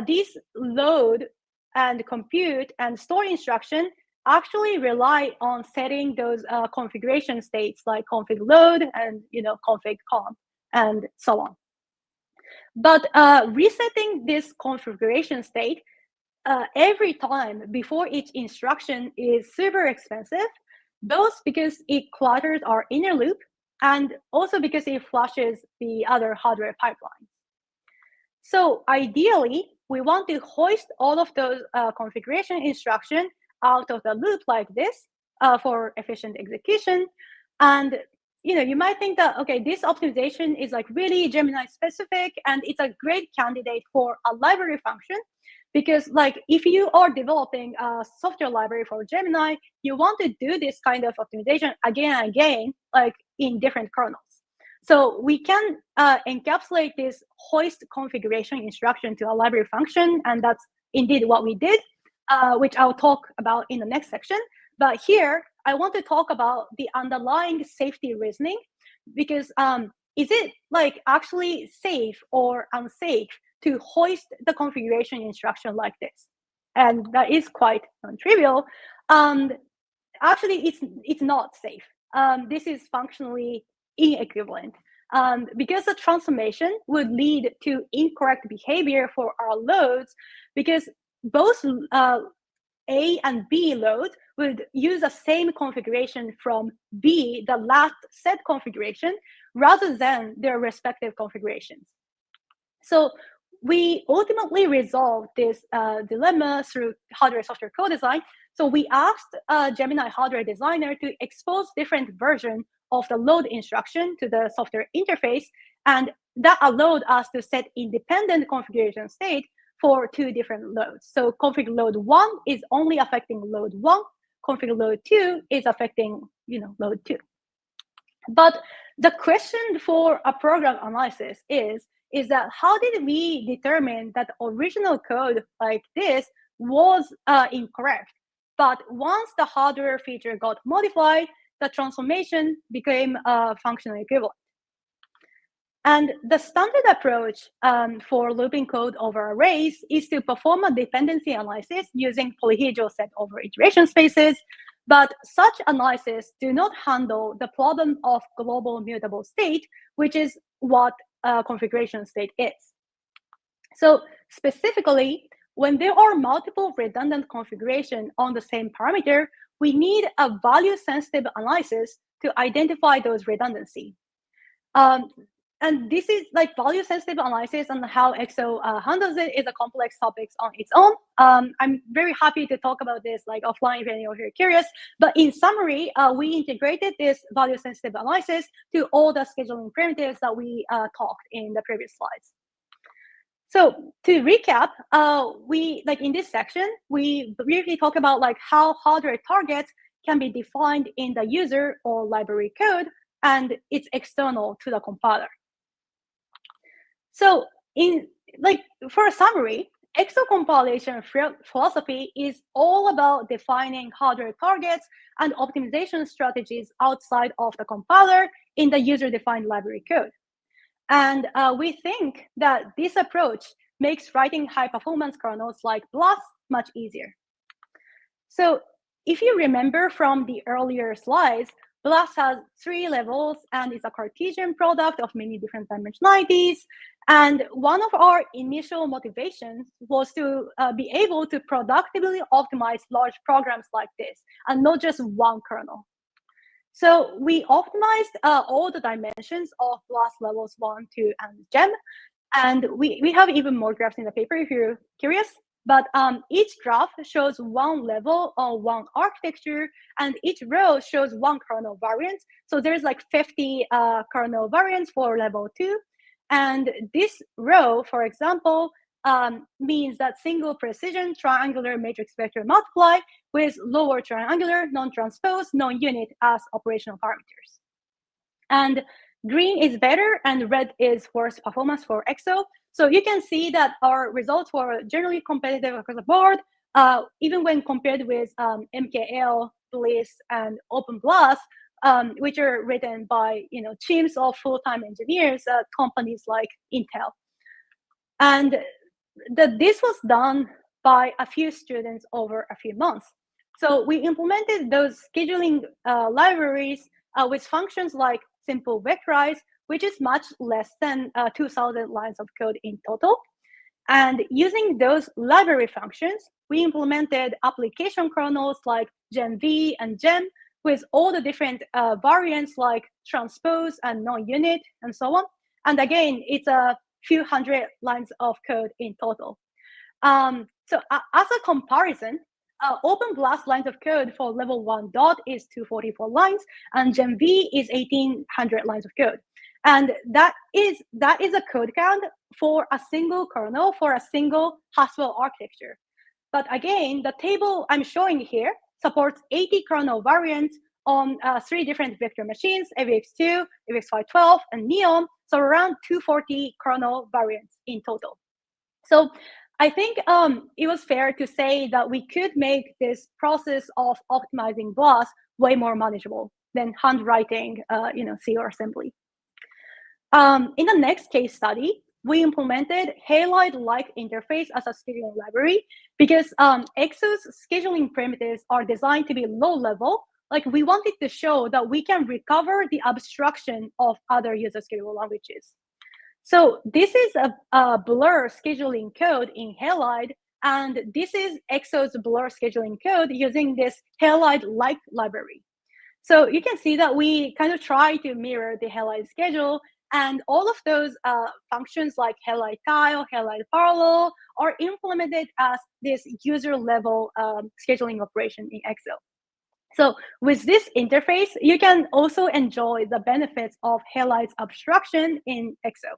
these load and compute and store instruction actually rely on setting those configuration states like config load and config conf and so on. But resetting this configuration state every time before each instruction is super expensive, both because it clutters our inner loop and also because it flushes the other hardware pipelines. So ideally, we want to hoist all of those configuration instructions out of the loop like this for efficient execution. And you might think that, okay, this optimization is like really Gemini specific, and it's a great candidate for a library function, because like if you are developing a software library for Gemini, you want to do this kind of optimization again and again, like in different kernels. So we can encapsulate this hoist configuration instruction to a library function, and that's indeed what we did, which I'll talk about in the next section. But here, I want to talk about the underlying safety reasoning, because is it like actually safe or unsafe to hoist the configuration instruction like this? And that is quite non-trivial. Actually, it's not safe. This is functionally inequivalent, because the transformation would lead to incorrect behavior for our loads, because both A and B loads would use the same configuration from B, the last set configuration, rather than their respective configurations. So we ultimately resolved this dilemma through hardware-software co-design. So we asked Gemini hardware designer to expose different versions of the load instruction to the software interface, and that allowed us to set independent configuration state for two different loads. So config load 1 is only affecting load 1, config load 2 is affecting load 2. But the question for a program analysis is that how did we determine that the original code like this was incorrect? But once the hardware feature got modified, the transformation became functional equivalent. And the standard approach for looping code over arrays is to perform a dependency analysis using polyhedral set over iteration spaces. But such analysis do not handle the problem of global mutable state, which is what configuration state is. So specifically, when there are multiple redundant configurations on the same parameter, we need a value-sensitive analysis to identify those redundancy. And this is like value-sensitive analysis, and how EXO handles it is a complex topic on its own. I'm very happy to talk about this like offline if any of you are curious. But in summary, we integrated this value-sensitive analysis to all the scheduling primitives that we talked in the previous slides. So to recap, we like in this section, we briefly talk about like how hardware targets can be defined in the user or library code, and it's external to the compiler. So for a summary, EXO compilation philosophy is all about defining hardware targets and optimization strategies outside of the compiler in the user-defined library code. And we think that this approach makes writing high-performance kernels like BLAS much easier. So if you remember from the earlier slides, BLAS has 3 levels and is a Cartesian product of many different dimensionalities. And one of our initial motivations was to be able to productively optimize large programs like this, and not just one kernel. So we optimized all the dimensions of BLAS levels 1, 2, and Gem. And we have even more graphs in the paper if you're curious. But each graph shows one level on one architecture, and each row shows one kernel variant. So there's like 50 kernel variants for level 2. And this row, for example, means that single precision triangular matrix vector multiply with lower triangular, non-transpose, non-unit as operational parameters. And green is better and red is worse performance for EXO. So you can see that our results were generally competitive across the board, even when compared with MKL, Bliss, and OpenBlast, which are written by teams of full-time engineers at companies like Intel. And this was done by a few students over a few months. So we implemented those scheduling libraries with functions like simple vectorize, which is much less than 2,000 lines of code in total. And using those library functions, we implemented application kernels like GemV and Gem with all the different variants like transpose and non-unit and so on. And again, it's a few hundred lines of code in total. So as a comparison, OpenBlast lines of code for level 1 dot is 244 lines, and GemV is 1,800 lines of code. And that is a code count for a single kernel for a single Haswell architecture. But again, the table I'm showing here supports 80 kernel variants on 3 different vector machines, AVX2, AVX512, and Neon, so around 240 kernel variants in total. So I think it was fair to say that we could make this process of optimizing BLAS way more manageable than handwriting, C or assembly. In the next case study, we implemented Halide-like interface as a scheduling library because EXO's scheduling primitives are designed to be low level. Like we wanted to show that we can recover the abstraction of other user schedule languages. So this is a blur scheduling code in Halide, and this is EXO's blur scheduling code using this Halide-like library. So you can see that we kind of try to mirror the Halide schedule, and all of those functions like Halide tile, Halide parallel are implemented as this user-level scheduling operation in EXO. So with this interface, you can also enjoy the benefits of Halide's abstraction in EXO.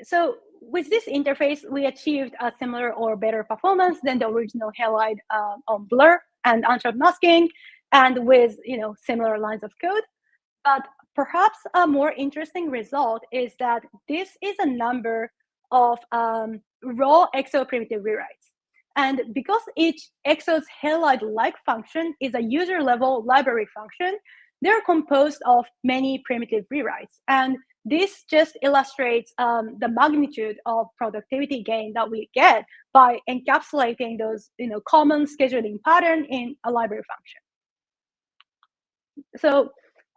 So with this interface, we achieved a similar or better performance than the original Halide on blur and untrapped masking, and with similar lines of code. But perhaps a more interesting result is that this is a number of raw EXO primitive rewrites. And because each EXO's Halide-like function is a user-level library function, they're composed of many primitive rewrites. And this just illustrates the magnitude of productivity gain that we get by encapsulating those common scheduling pattern in a library function. So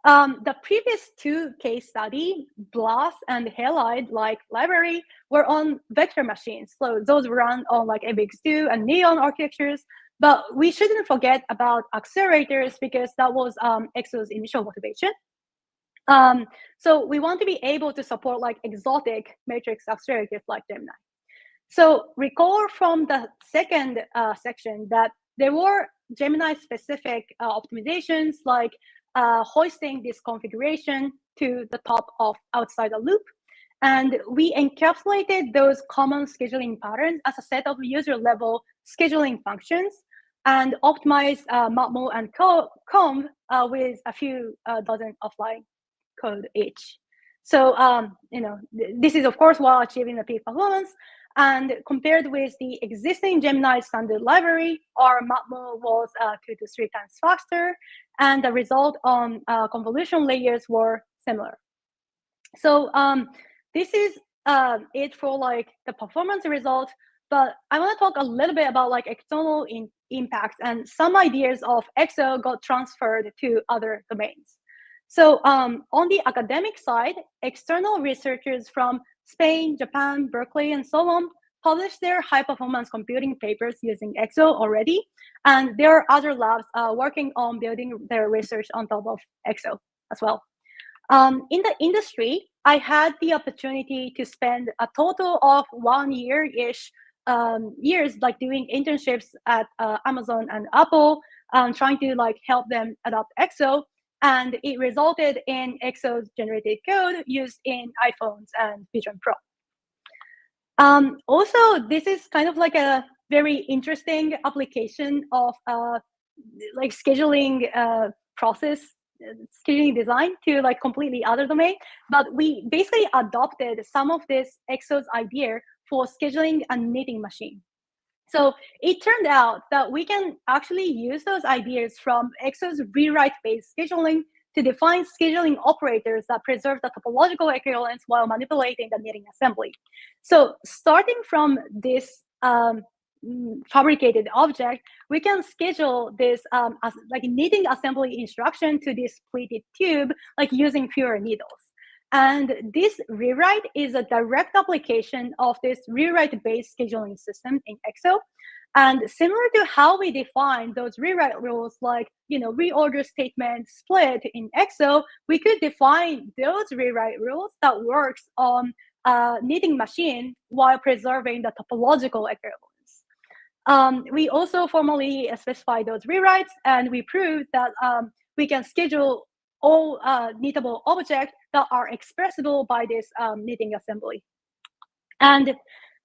the previous 2 case study, BLAS and Halide-like library, were on vector machines. So those run on like AVX2 and Neon architectures. But we shouldn't forget about accelerators because that was EXO's initial motivation. So we want to be able to support like exotic matrix accelerators like Gemmini. So recall from the second section that there were Gemini-specific optimizations like hoisting this configuration to the top of outside the loop. And we encapsulated those common scheduling patterns as a set of user-level scheduling functions and optimized matmul and comb with a few dozen offline code each. So, this is, of course, while achieving the peak performance. And compared with the existing Gemini standard library, our matmul was 2 to 3 times faster, and the result on convolution layers were similar. So this is it for like the performance result. But I want to talk a little bit about like external impacts, and some ideas of EXO got transferred to other domains. So on the academic side, external researchers from Spain, Japan, Berkeley, and so on published their high-performance computing papers using EXO already. And there are other labs working on building their research on top of EXO as well. In the industry, I had the opportunity to spend a total of 1 year-ish years like doing internships at Amazon and Apple, trying to like help them adopt EXO, and it resulted in EXO's generated code used in iPhones and Vision Pro. Also, this is kind of like a very interesting application of like scheduling process, scheduling design to like completely other domain. But we basically adopted some of this EXO's idea for scheduling a knitting machine. So it turned out that we can actually use those ideas from EXO's rewrite-based scheduling to define scheduling operators that preserve the topological equivalence while manipulating the knitting assembly. So starting from this fabricated object, we can schedule this like knitting assembly instruction to this pleated tube, like using fewer needles. And this rewrite is a direct application of this rewrite-based scheduling system in EXO. And similar to how we define those rewrite rules, like reorder statement split in EXO, we could define those rewrite rules that works on a knitting machine while preserving the topological equivalence. We also formally specify those rewrites, and we proved that we can schedule all knittable objects that are expressible by this knitting assembly. And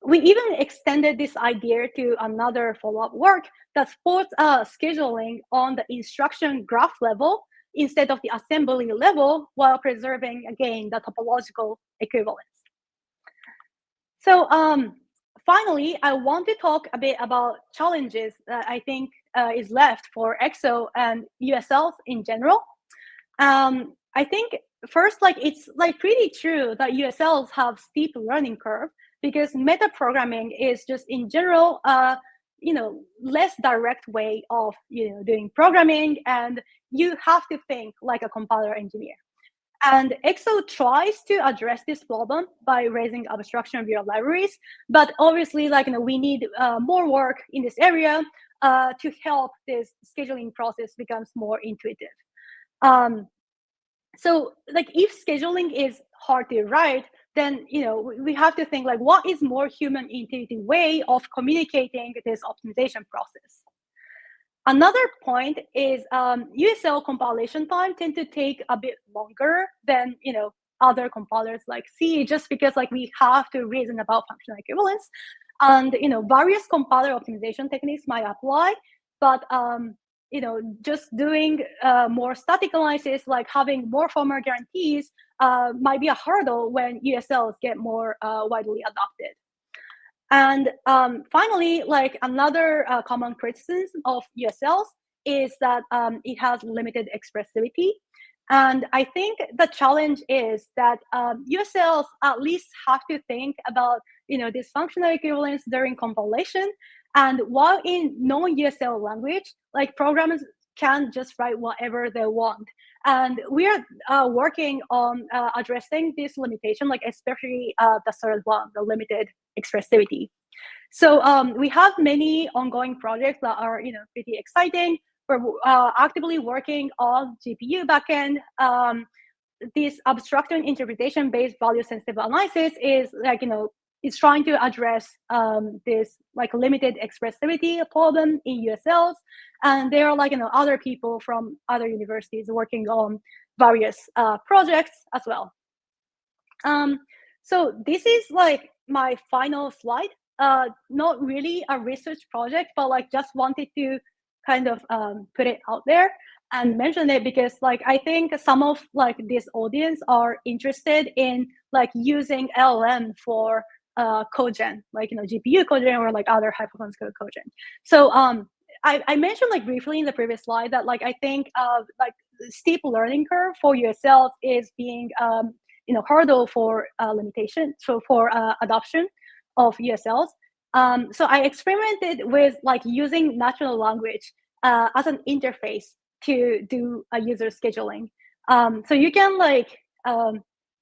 we even extended this idea to another follow-up work that supports scheduling on the instruction graph level instead of the assembly level, while preserving, again, the topological equivalence. So finally, I want to talk a bit about challenges that I think is left for EXO and USLs in general. I think first, like it's like pretty true that USLs have steep learning curve because metaprogramming is just in general, less direct way of doing programming, and you have to think like a compiler engineer. And EXO tries to address this problem by raising abstraction via libraries, but obviously, we need more work in this area to help this scheduling process becomes more intuitive. So if scheduling is hard to write, then we have to think like what is more human intuitive way of communicating this optimization process. Another point is USL compilation time tend to take a bit longer than other compilers like C, just because we have to reason about functional equivalence, and various compiler optimization techniques might apply, but just doing more static analysis, like having more formal guarantees, might be a hurdle when USLs get more widely adopted. And finally, another common criticism of USLs is that it has limited expressivity. And I think the challenge is that USLs at least have to think about this functional equivalence during compilation. And while in non-USL language, programs can just write whatever they want. And we are working on addressing this limitation, especially the third one, the limited expressivity. So we have many ongoing projects that are pretty exciting. We're actively working on GPU backend. This abstraction interpretation based value sensitive analysis is is trying to address this limited expressivity problem in USLs, and there are other people from other universities working on various projects as well. So this is my final slide. Not really a research project, but just wanted to kind of put it out there and mention it because I think some of this audience are interested in using LLM for cogen, GPU cogen or other high performance code cogen. So I mentioned briefly in the previous slide that I think steep learning curve for USL is being hurdle for limitation, so for adoption of USLs. So I experimented with using natural language as an interface to do a user scheduling. So you can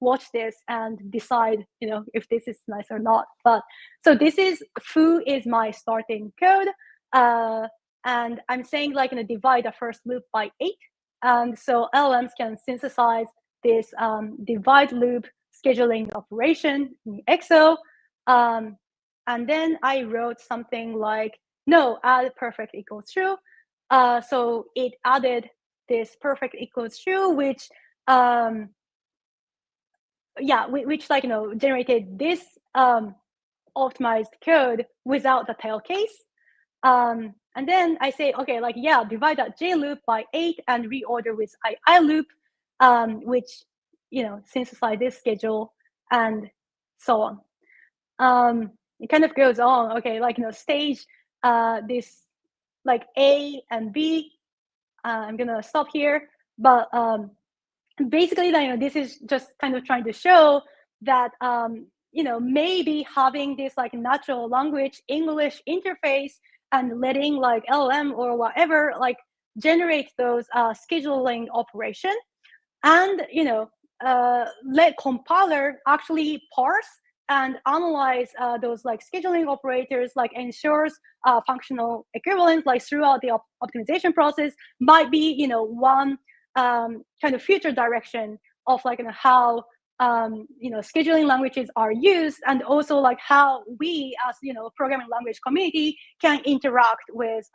watch this and decide if this is nice or not. But so this is foo is my starting code, and I'm saying divide the first loop by 8, and so LLMs can synthesize this divide loop scheduling operation in EXO. And then I wrote something like, no, add perfect equals true. So it added this perfect equals true, which which like generated this optimized code without the tail case. And then I say, okay, like, yeah, divide that j loop by 8 and reorder with I loop, which, synthesize this schedule and so on. It kind of goes on, okay, like, stage this like A and B. I'm gonna stop here, but basically, this is just kind of trying to show that maybe having this like natural language English interface and letting like LLM or whatever like generate those scheduling operation, and let compiler actually parse and analyze those like scheduling operators, like ensures functional equivalence like throughout the optimization process, might be one kind of future direction of like how scheduling languages are used, and also like how we as programming language community can interact with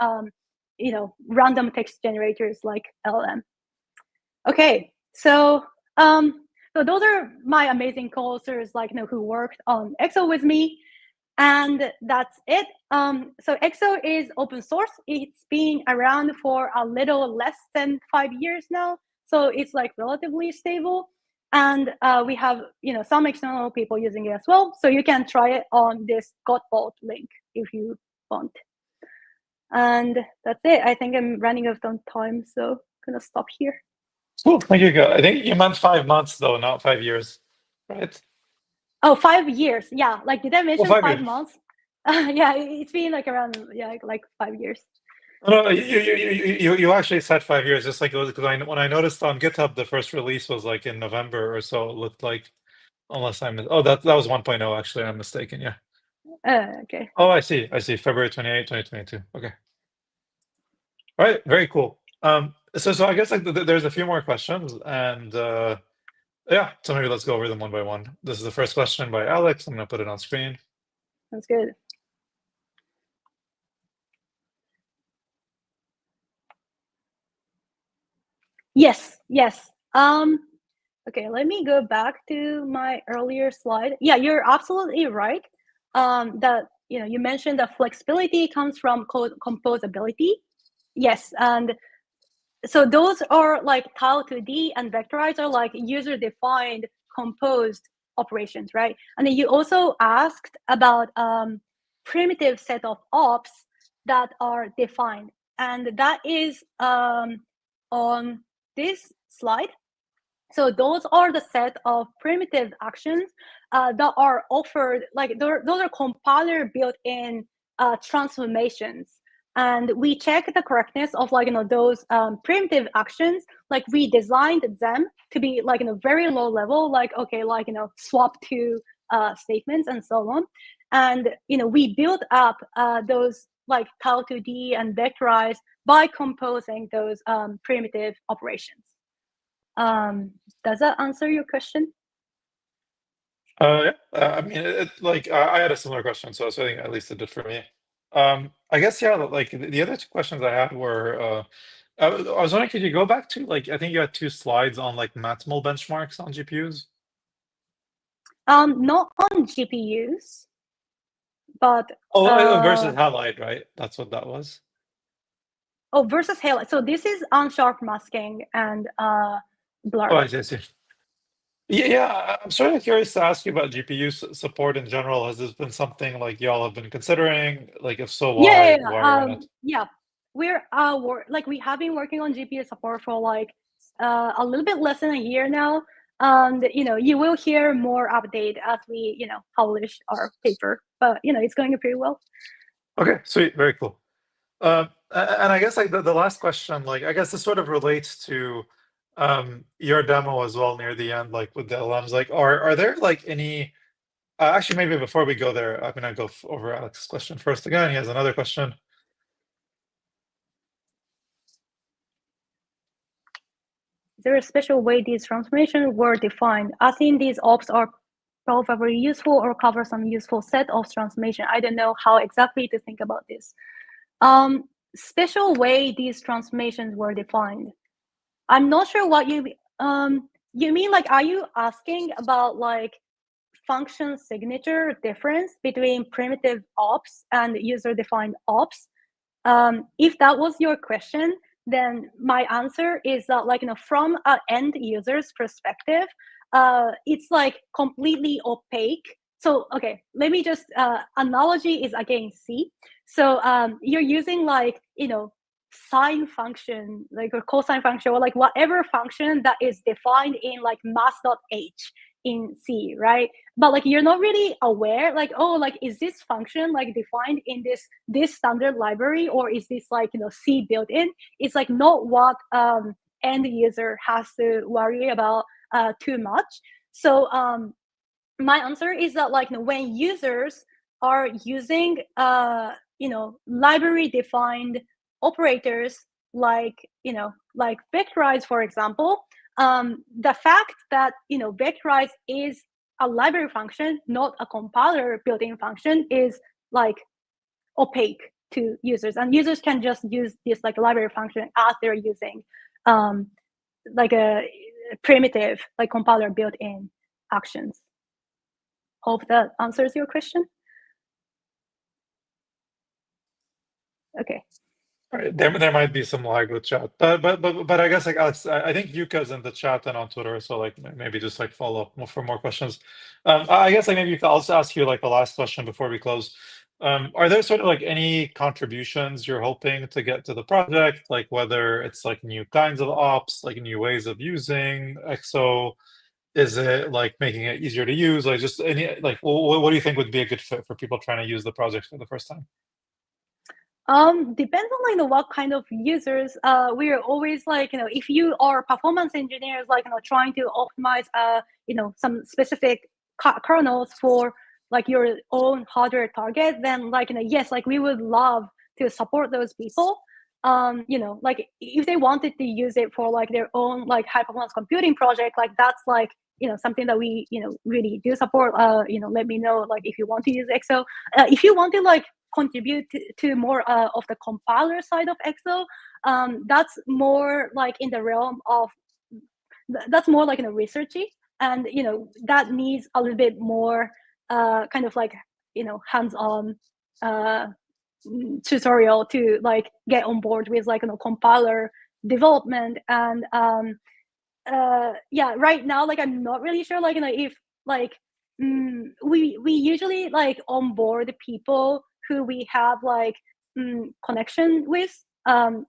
random text generators like LLM. Okay, so those are my amazing co-authors, like who worked on EXO with me, and that's it. So EXO is open source. It's been around for a little less than 5 years now, so it's like relatively stable. And we have some external people using it as well. So you can try it on this Godbolt link if you want. And that's it. I think I'm running out of time, so I'm gonna stop here. Cool, thank you. I think you meant 5 months though, not 5 years, right? Oh, 5 years. Yeah, like did I mention 5 years. months? Yeah, it's been like around like 5 years. No, you actually said 5 years, just like it was, because when I noticed on GitHub the first release was like in November or so. It looked like, unless that was 1.0 actually. I'm mistaken. Yeah. Okay. Oh, I see. February 28, 2022. Okay. All right. Very cool. So I guess like there's a few more questions, and yeah. So maybe let's go over them one by one. This is the first question by Alex. I'm gonna put it on screen. Sounds good. Yes. Okay, let me go back to my earlier slide. Yeah, you're absolutely right. That you mentioned that flexibility comes from code composability. Yes, and so those are like tau2d and vectorize are like user-defined composed operations, right? And then you also asked about primitive set of ops that are defined, and that is on this slide. So those are the set of primitive actions that are offered, like those are compiler built-in transformations. And we check the correctness of like those primitive actions. Like we designed them to be like very low level, like okay, like swap to statements and so on. And we built up those like tau2d and vectorize by composing those primitive operations. Does that answer your question? Yeah. I mean, like I had a similar question, so I think at least it did for me. I guess yeah. Like the other two questions I had were, I was wondering, could you go back to like, I think you had two slides on like maximal benchmarks on GPUs. Not on GPUs, but Versus halide, right? That's what that was. oh, versus halide. So this is unsharp masking and blur. Oh, I see. Yeah, I'm sort of curious to ask you about GPU support in general. Has this been something like y'all have been considering? Like, if so, why? Why not? Yeah. We're like we have been working on GPU support for like a little bit less than a year now. And you will hear more update as we publish our paper. But it's going pretty well. Okay, sweet, very cool. And I guess like the last question, like I guess this sort of relates to your demo as well near the end, like with the LMs. Like, are there like any? Actually, maybe before we go there, I'm gonna go over Alex's question first again. He has another question. Is there a special way these transformations were defined? I think these ops are both are very useful or cover some useful set of transformation. I don't know how exactly to think about this. Special way these transformations were defined. I'm not sure what you mean. Like, are you asking about like function signature difference between primitive ops and user-defined ops? If that was your question, then my answer is that, like, from an end user's perspective, it's like completely opaque. So, okay, let me just analogy is again C. So you're using like sine function, like a cosine function, or like whatever function that is defined in like math.h in C, right? But like you're not really aware, like, oh, like is this function like defined in this standard library, or is this like C built in? It's like not what end user has to worry about too much. So my answer is that, like, when users are using library defined operators, like like vectorize, for example, the fact that vectorize is a library function, not a compiler built-in function, is like opaque to users, and users can just use this like library function as they're using like a primitive like compiler built-in actions. Hope that answers your question. Okay. All right, there might be some lag with chat, but I guess like Alex, I think Yuka's in the chat and on Twitter, so like maybe just like follow up for more questions. I guess like maybe you could also ask you like the last question before we close. Are there sort of like any contributions you're hoping to get to the project, like whether it's like new kinds of ops, like new ways of using XO? Is it like making it easier to use? Like just any like what do you think would be a good fit for people trying to use the project for the first time? Depends on like what kind of users. We are always like if you are performance engineers, like trying to optimize some specific kernels for like your own hardware target, then like yes, like we would love to support those people. Like if they wanted to use it for like their own like high performance computing project, like that's like something that we really do support. Let me know like if you want to use XO. If you want to like contribute to more of the compiler side of XO, that's more like in the realm of that's more like researchy, and that needs a little bit more kind of like hands-on tutorial to like get on board with like compiler development. And yeah, right now like I'm not really sure like if like we usually like onboard people who we have like connection with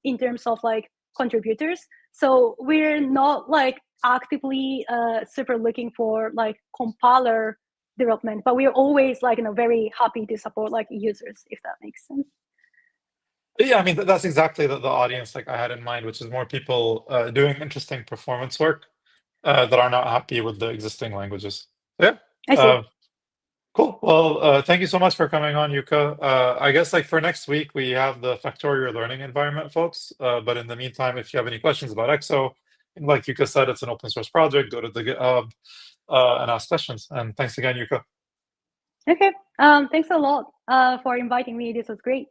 in terms of like contributors. So we're not like actively super looking for like compiler development, but we're always like very happy to support like users, if that makes sense. Yeah, I mean that's exactly the audience like I had in mind, which is more people doing interesting performance work that are not happy with the existing languages. Yeah. I see. Uh, Cool. Well, thank you so much for coming on, Yuka. I guess like for next week, we have the Factorio learning environment, folks. But in the meantime, if you have any questions about EXO, and like Yuka said, it's an open source project. Go to the GitHub and ask questions. And thanks again, Yuka. Okay. Thanks a lot for inviting me. This was great.